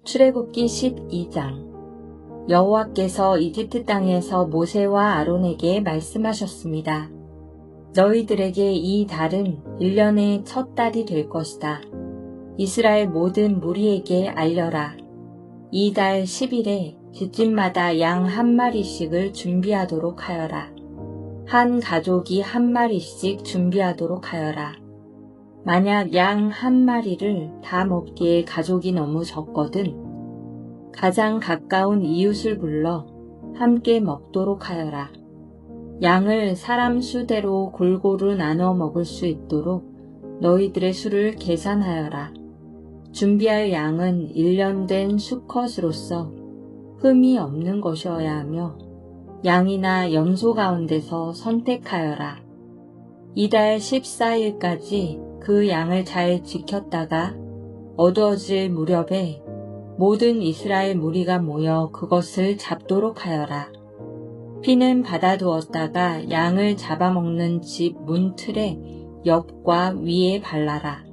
출애굽기 12장. 여호와께서 이집트 땅에서 모세와 아론에게 말씀하셨습니다. 너희들에게 이 달은 1년의 첫 달이 될 것이다. 이스라엘 모든 무리에게 알려라. 이 달 10일에 집집마다 양 한 마리씩을 준비하도록 하여라. 한 가족이 한 마리씩 준비하도록 하여라. 만약 양 한 마리를 다 먹기에 가족이 너무 적거든 가장 가까운 이웃을 불러 함께 먹도록 하여라. 양을 사람 수대로 골고루 나눠 먹을 수 있도록 너희들의 수를 계산하여라. 준비할 양은 1년 된 수컷으로서 흠이 없는 것이어야 하며 양이나 염소 가운데서 선택하여라. 이달 14일까지 그 양을 잘 지켰다가 어두워질 무렵에 모든 이스라엘 무리가 모여 그것을 잡도록 하여라. 피는 받아두었다가 양을 잡아먹는 집 문틀의 옆과 위에 발라라.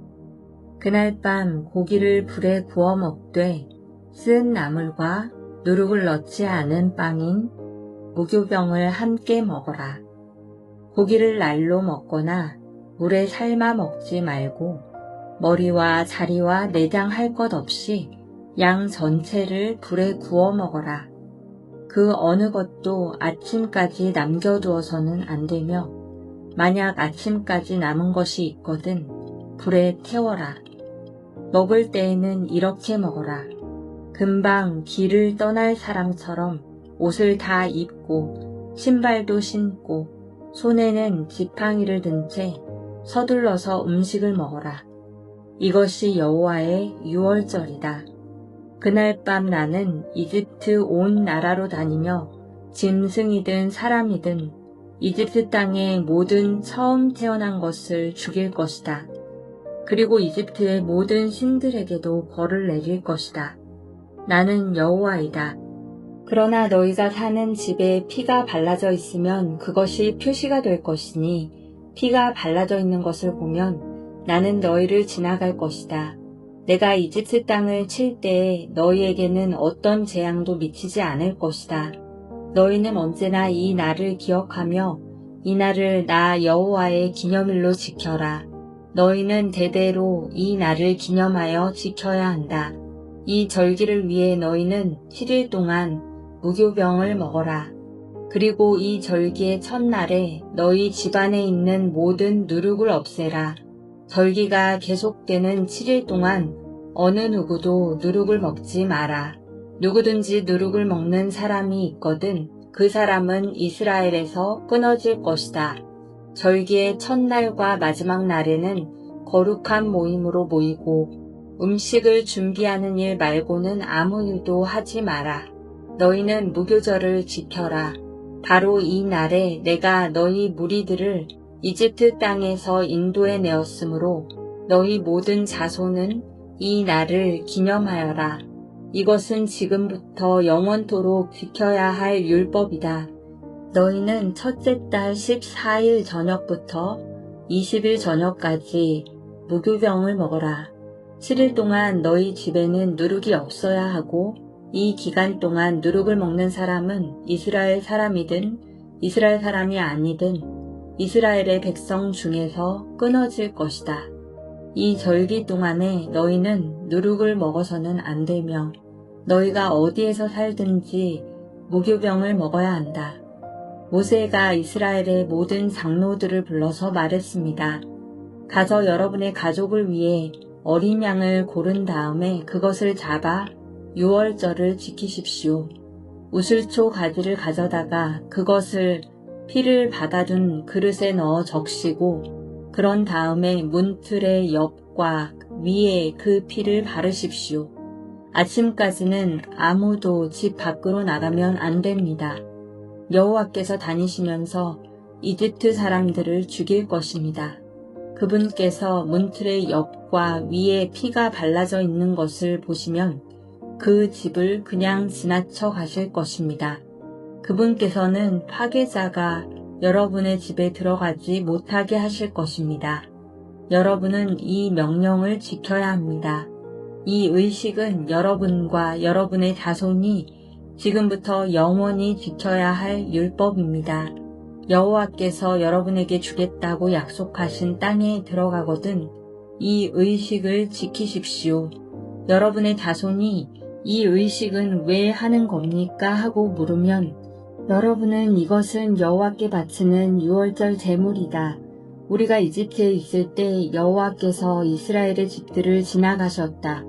그날 밤 고기를 불에 구워 먹되 쓴 나물과 누룩을 넣지 않은 빵인 무교병을 함께 먹어라. 고기를 날로 먹거나 물에 삶아 먹지 말고 머리와 자리와 내장 할 것 없이 양 전체를 불에 구워 먹어라. 그 어느 것도 아침까지 남겨두어서는 안 되며 만약 아침까지 남은 것이 있거든 불에 태워라. 먹을 때에는 이렇게 먹어라. 금방 길을 떠날 사람처럼 옷을 다 입고 신발도 신고 손에는 지팡이를 든 채 서둘러서 음식을 먹어라. 이것이 여호와의 유월절이다. 그날 밤 나는 이집트 온 나라로 다니며 짐승이든 사람이든 이집트 땅의 모든 처음 태어난 것을 죽일 것이다. 그리고 이집트의 모든 신들에게도 벌을 내릴 것이다. 나는 여호와이다. 그러나 너희가 사는 집에 피가 발라져 있으면 그것이 표시가 될 것이니 피가 발라져 있는 것을 보면 나는 너희를 지나갈 것이다. 내가 이집트 땅을 칠 때에 너희에게는 어떤 재앙도 미치지 않을 것이다. 너희는 언제나 이 날을 기억하며 이 날을 나 여호와의 기념일로 지켜라. 너희는 대대로 이 날을 기념하여 지켜야 한다. 이 절기를 위해 너희는 7일 동안 무교병을 먹어라. 그리고 이 절기의 첫날에 너희 집안에 있는 모든 누룩을 없애라. 절기가 계속되는 7일 동안 어느 누구도 누룩을 먹지 마라. 누구든지 누룩을 먹는 사람이 있거든 그 사람은 이스라엘에서 끊어질 것이다. 절기의 첫날과 마지막 날에는 거룩한 모임으로 모이고 음식을 준비하는 일 말고는 아무 일도 하지 마라. 너희는 무교절을 지켜라. 바로 이 날에 내가 너희 무리들을 이집트 땅에서 인도해 내었으므로 너희 모든 자손은 이 날을 기념하여라. 이것은 지금부터 영원토록 지켜야 할 율법이다. 너희는 첫째 달 14일 저녁부터 20일 저녁까지 무교병을 먹어라. 7일 동안 너희 집에는 누룩이 없어야 하고 이 기간 동안 누룩을 먹는 사람은 이스라엘 사람이든 이스라엘 사람이 아니든 이스라엘의 백성 중에서 끊어질 것이다. 이 절기 동안에 너희는 누룩을 먹어서는 안 되며 너희가 어디에서 살든지 무교병을 먹어야 한다. 모세가 이스라엘의 모든 장로들을 불러서 말했습니다. 가서 여러분의 가족을 위해 어린 양을 고른 다음에 그것을 잡아 유월절을 지키십시오. 우슬초 가지를 가져다가 그것을 피를 받아둔 그릇에 넣어 적시고 그런 다음에 문틀의 옆과 위에 그 피를 바르십시오. 아침까지는 아무도 집 밖으로 나가면 안 됩니다. 여호와께서 다니시면서 이집트 사람들을 죽일 것입니다. 그분께서 문틀의 옆과 위에 피가 발라져 있는 것을 보시면 그 집을 그냥 지나쳐 가실 것입니다. 그분께서는 파괴자가 여러분의 집에 들어가지 못하게 하실 것입니다. 여러분은 이 명령을 지켜야 합니다. 이 의식은 여러분과 여러분의 자손이 지금부터 영원히 지켜야 할 율법입니다. 여호와께서 여러분에게 주겠다고 약속하신 땅에 들어가거든 이 의식을 지키십시오. 여러분의 자손이 이 의식은 왜 하는 겁니까? 하고 물으면 여러분은 이것은 여호와께 바치는 유월절 제물이다. 우리가 이집트에 있을 때 여호와께서 이스라엘의 집들을 지나가셨다.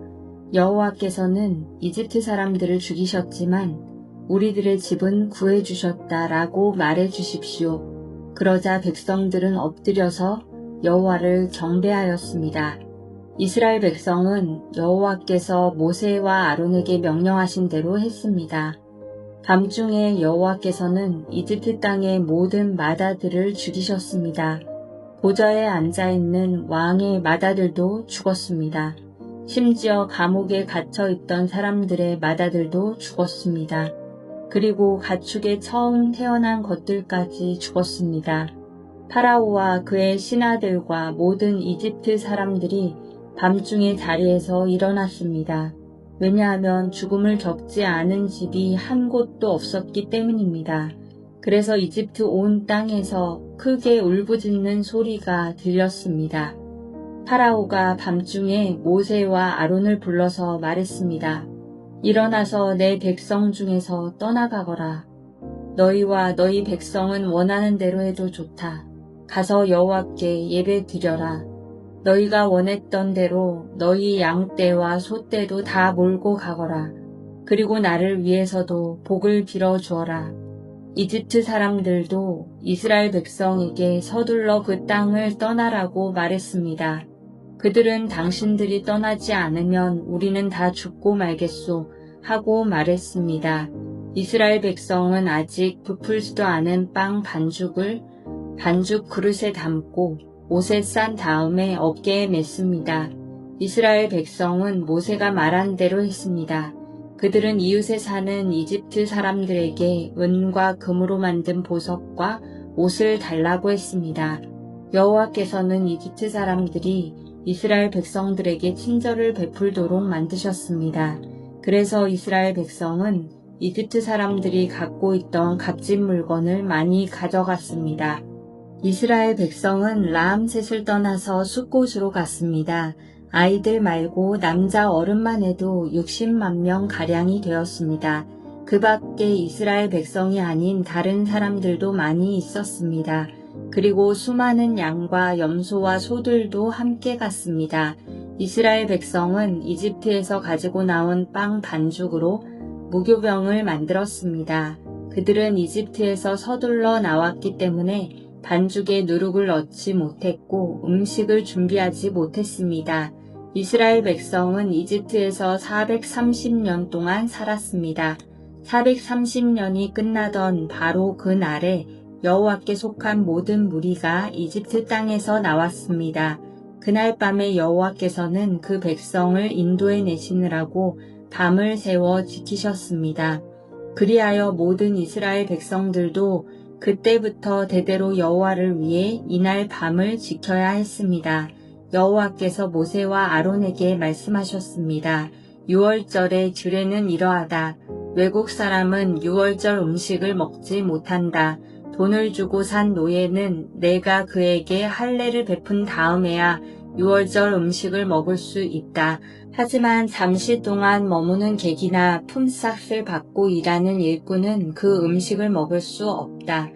여호와께서는 이집트 사람들을 죽이셨지만 우리들의 집은 구해주셨다 라고 말해주십시오. 그러자 백성들은 엎드려서 여호와를 경배하였습니다. 이스라엘 백성은 여호와께서 모세와 아론에게 명령하신 대로 했습니다. 밤중에 여호와께서는 이집트 땅의 모든 마다들을 죽이셨습니다. 보좌에 앉아있는 왕의 마다들도 죽었습니다. 심지어 감옥에 갇혀있던 사람들의 마다들도 죽었습니다. 그리고 가축에 처음 태어난 것들까지 죽었습니다. 파라오와 그의 신하들과 모든 이집트 사람들이 밤중에 자리에서 일어났습니다. 왜냐하면 죽음을 겪지 않은 집이 한 곳도 없었기 때문입니다. 그래서 이집트 온 땅에서 크게 울부짖는 소리가 들렸습니다. 파라오가 밤중에 모세와 아론을 불러서 말했습니다. 일어나서 내 백성 중에서 떠나가거라. 너희와 너희 백성은 원하는 대로 해도 좋다. 가서 여호와께 예배 드려라. 너희가 원했던 대로 너희 양떼와 소떼도 다 몰고 가거라. 그리고 나를 위해서도 복을 빌어 주어라. 이집트 사람들도 이스라엘 백성에게 서둘러 그 땅을 떠나라고 말했습니다. 그들은 당신들이 떠나지 않으면 우리는 다 죽고 말겠소 하고 말했습니다. 이스라엘 백성은 아직 부풀지도 않은 빵 반죽을 반죽 그릇에 담고 옷에 싼 다음에 어깨에 맸습니다. 이스라엘 백성은 모세가 말한 대로 했습니다. 그들은 이웃에 사는 이집트 사람들에게 은과 금으로 만든 보석과 옷을 달라고 했습니다. 여호와께서는 이집트 사람들이 이스라엘 백성들에게 친절을 베풀도록 만드셨습니다. 그래서 이스라엘 백성은 이집트 사람들이 갖고 있던 값진 물건을 많이 가져갔습니다. 이스라엘 백성은 라암셋을 떠나서 숫곳으로 갔습니다. 아이들 말고 남자 어른만 해도 60만 명 가량이 되었습니다. 그 밖에 이스라엘 백성이 아닌 다른 사람들도 많이 있었습니다. 그리고 수많은 양과 염소와 소들도 함께 갔습니다. 이스라엘 백성은 이집트에서 가지고 나온 빵 반죽으로 무교병을 만들었습니다. 그들은 이집트에서 서둘러 나왔기 때문에 반죽에 누룩을 넣지 못했고 음식을 준비하지 못했습니다. 이스라엘 백성은 이집트에서 430년 동안 살았습니다. 430년이 끝나던 바로 그 날에 여호와께 속한 모든 무리가 이집트 땅에서 나왔습니다. 그날 밤에 여호와께서는 그 백성을 인도해 내시느라고 밤을 새워 지키셨습니다. 그리하여 모든 이스라엘 백성들도 그때부터 대대로 여호와를 위해 이날 밤을 지켜야 했습니다. 여호와께서 모세와 아론에게 말씀하셨습니다. 유월절의 규례는 이러하다. 외국 사람은 유월절 음식을 먹지 못한다. 돈을 주고 산 노예는 내가 그에게 할례를 베푼 다음에야 유월절 음식을 먹을 수 있다. 하지만 잠시 동안 머무는 객이나 품삯을 받고 일하는 일꾼은 그 음식을 먹을 수 없다.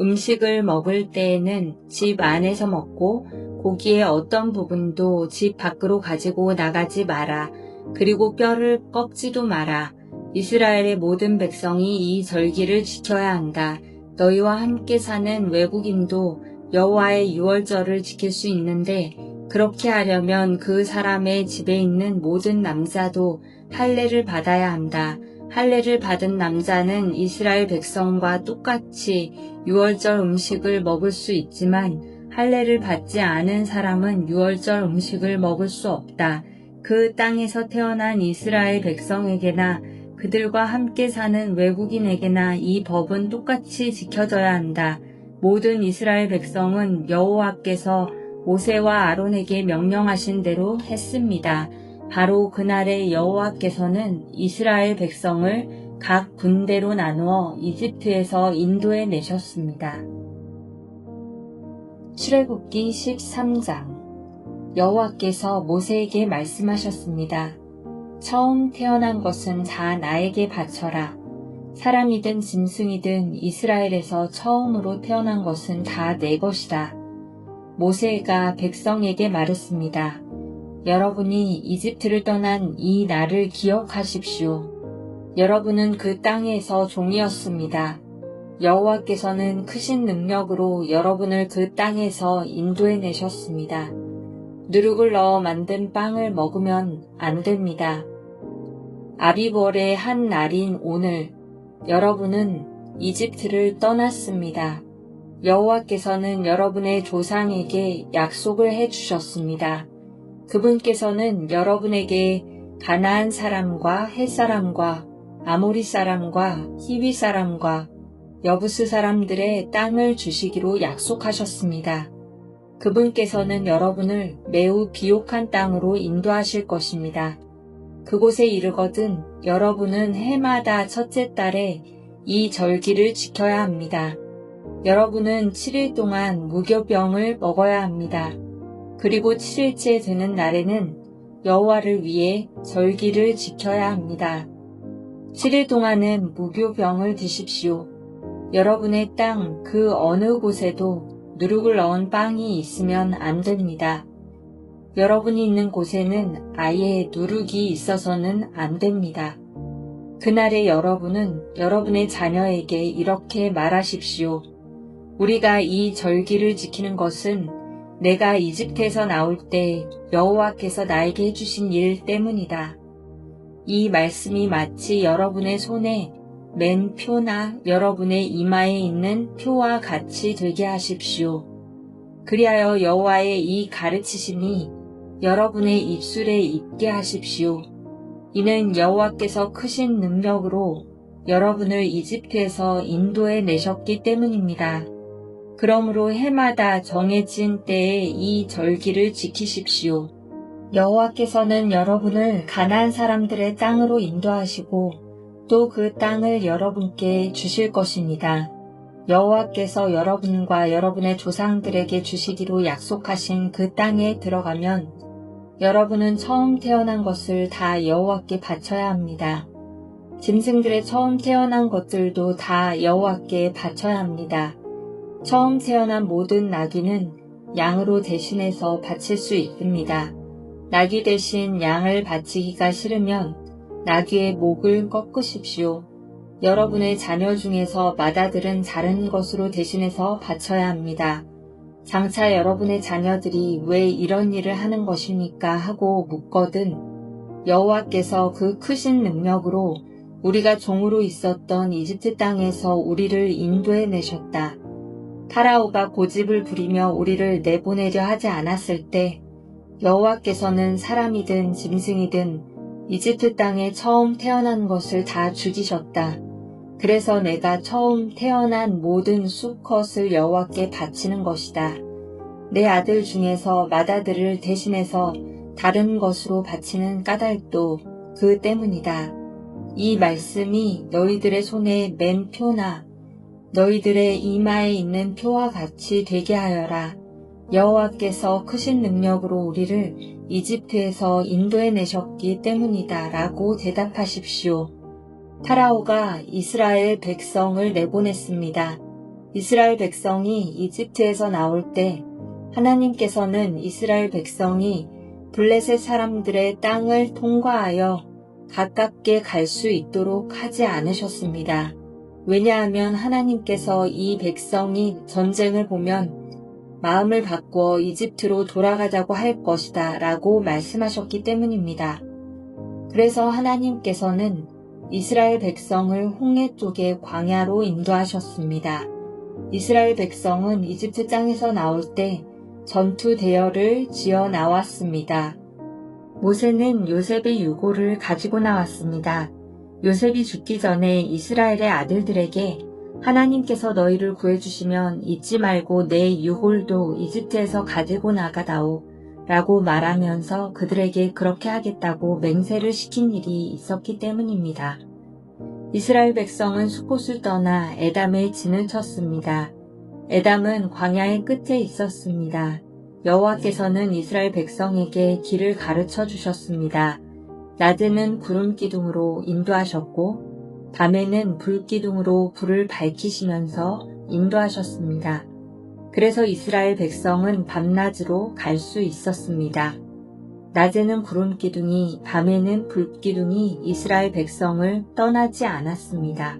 음식을 먹을 때에는 집 안에서 먹고 고기의 어떤 부분도 집 밖으로 가지고 나가지 마라. 그리고 뼈를 꺾지도 마라. 이스라엘의 모든 백성이 이 절기를 지켜야 한다. 너희와 함께 사는 외국인도 여호와의 유월절을 지킬 수 있는데 그렇게 하려면 그 사람의 집에 있는 모든 남자도 할례를 받아야 한다. 할례를 받은 남자는 이스라엘 백성과 똑같이 유월절 음식을 먹을 수 있지만 할례를 받지 않은 사람은 유월절 음식을 먹을 수 없다. 그 땅에서 태어난 이스라엘 백성에게나 그들과 함께 사는 외국인에게나 이 법은 똑같이 지켜져야 한다. 모든 이스라엘 백성은 여호와께서 모세와 아론에게 명령하신 대로 했습니다. 바로 그날에 여호와께서는 이스라엘 백성을 각 군대로 나누어 이집트에서 인도해 내셨습니다. 출애굽기 13장. 여호와께서 모세에게 말씀하셨습니다. 처음 태어난 것은 다 나에게 바쳐라. 사람이든 짐승이든 이스라엘에서 처음으로 태어난 것은 다 내 것이다. 모세가 백성에게 말했습니다. 여러분이 이집트를 떠난 이 날을 기억하십시오. 여러분은 그 땅에서 종이었습니다. 여호와께서는 크신 능력으로 여러분을 그 땅에서 인도해 내셨습니다. 누룩을 넣어 만든 빵을 먹으면 안 됩니다. 아비벌의 한 날인 오늘 여러분은 이집트를 떠났습니다. 여호와께서는 여러분의 조상에게 약속을 해주셨습니다. 그분께서는 여러분에게 가나안 사람과 헷 사람과 아모리 사람과 히위 사람과 여부스 사람들의 땅을 주시기로 약속하셨습니다. 그분께서는 여러분을 매우 비옥한 땅으로 인도하실 것입니다. 그곳에 이르거든 여러분은 해마다 첫째 달에 이 절기를 지켜야 합니다. 여러분은 7일 동안 무교병을 먹어야 합니다. 그리고 7일째 되는 날에는 여호와를 위해 절기를 지켜야 합니다. 7일 동안은 무교병을 드십시오. 여러분의 땅 그 어느 곳에도 누룩을 넣은 빵이 있으면 안 됩니다. 여러분이 있는 곳에는 아예 누룩이 있어서는 안 됩니다. 그날에 여러분은 여러분의 자녀에게 이렇게 말하십시오. 우리가 이 절기를 지키는 것은 내가 이집트에서 나올 때 여호와께서 나에게 해주신 일 때문이다. 이 말씀이 마치 여러분의 손에 맨 표나 여러분의 이마에 있는 표와 같이 되게 하십시오. 그리하여 여호와의 이 가르치심이 여러분의 입술에 있게 하십시오. 이는 여호와께서 크신 능력으로 여러분을 이집트에서 인도해 내셨기 때문입니다. 그러므로 해마다 정해진 때에 이 절기를 지키십시오. 여호와께서는 여러분을 가나안 사람들의 땅으로 인도하시고 또 그 땅을 여러분께 주실 것입니다. 여호와께서 여러분과 여러분의 조상들에게 주시기로 약속하신 그 땅에 들어가면 여러분은 처음 태어난 것을 다 여호와께 바쳐야 합니다. 짐승들의 처음 태어난 것들도 다 여호와께 바쳐야 합니다. 처음 태어난 모든 나귀는 양으로 대신해서 바칠 수 있습니다. 나귀 대신 양을 바치기가 싫으면 나귀의 목을 꺾으십시오. 여러분의 자녀 중에서 맏아들은 다른 것으로 대신해서 바쳐야 합니다. 장차 여러분의 자녀들이 왜 이런 일을 하는 것입니까? 하고 묻거든 여호와께서 그 크신 능력으로 우리가 종으로 있었던 이집트 땅에서 우리를 인도해 내셨다. 파라오가 고집을 부리며 우리를 내보내려 하지 않았을 때 여호와께서는 사람이든 짐승이든 이집트 땅에 처음 태어난 것을 다 죽이셨다. 그래서 내가 처음 태어난 모든 수컷을 여호와께 바치는 것이다. 내 아들 중에서 맏아들을 대신해서 다른 것으로 바치는 까닭도 그 때문이다. 이 말씀이 너희들의 손에 맨 표나 너희들의 이마에 있는 표와 같이 되게 하여라. 여호와께서 크신 능력으로 우리를 이집트에서 인도해 내셨기 때문이다 라고 대답하십시오. 파라오가 이스라엘 백성을 내보냈습니다. 이스라엘 백성이 이집트에서 나올 때 하나님께서는 이스라엘 백성이 블레셋 사람들의 땅을 통과하여 가깝게 갈 수 있도록 하지 않으셨습니다. 왜냐하면 하나님께서 이 백성이 전쟁을 보면 마음을 바꾸어 이집트로 돌아가자고 할 것이다 라고 말씀하셨기 때문입니다. 그래서 하나님께서는 이스라엘 백성을 홍해 쪽의 광야로 인도하셨습니다. 이스라엘 백성은 이집트 땅에서 나올 때 전투 대열을 지어 나왔습니다. 모세는 요셉의 유골을 가지고 나왔습니다. 요셉이 죽기 전에 이스라엘의 아들들에게 하나님께서 너희를 구해주시면 잊지 말고 내 유골도 이집트에서 가지고 나가다오. 라고 말하면서 그들에게 그렇게 하겠다고 맹세를 시킨 일이 있었기 때문입니다. 이스라엘 백성은 수콧을 떠나 에담에 진을 쳤습니다. 에담은 광야의 끝에 있었습니다. 여호와께서는 이스라엘 백성에게 길을 가르쳐 주셨습니다. 낮에는 구름 기둥으로 인도하셨고 밤에는 불 기둥으로 불을 밝히시면서 인도하셨습니다. 그래서 이스라엘 백성은 밤낮으로 갈 수 있었습니다. 낮에는 구름 기둥이, 밤에는 불 기둥이 이스라엘 백성을 떠나지 않았습니다.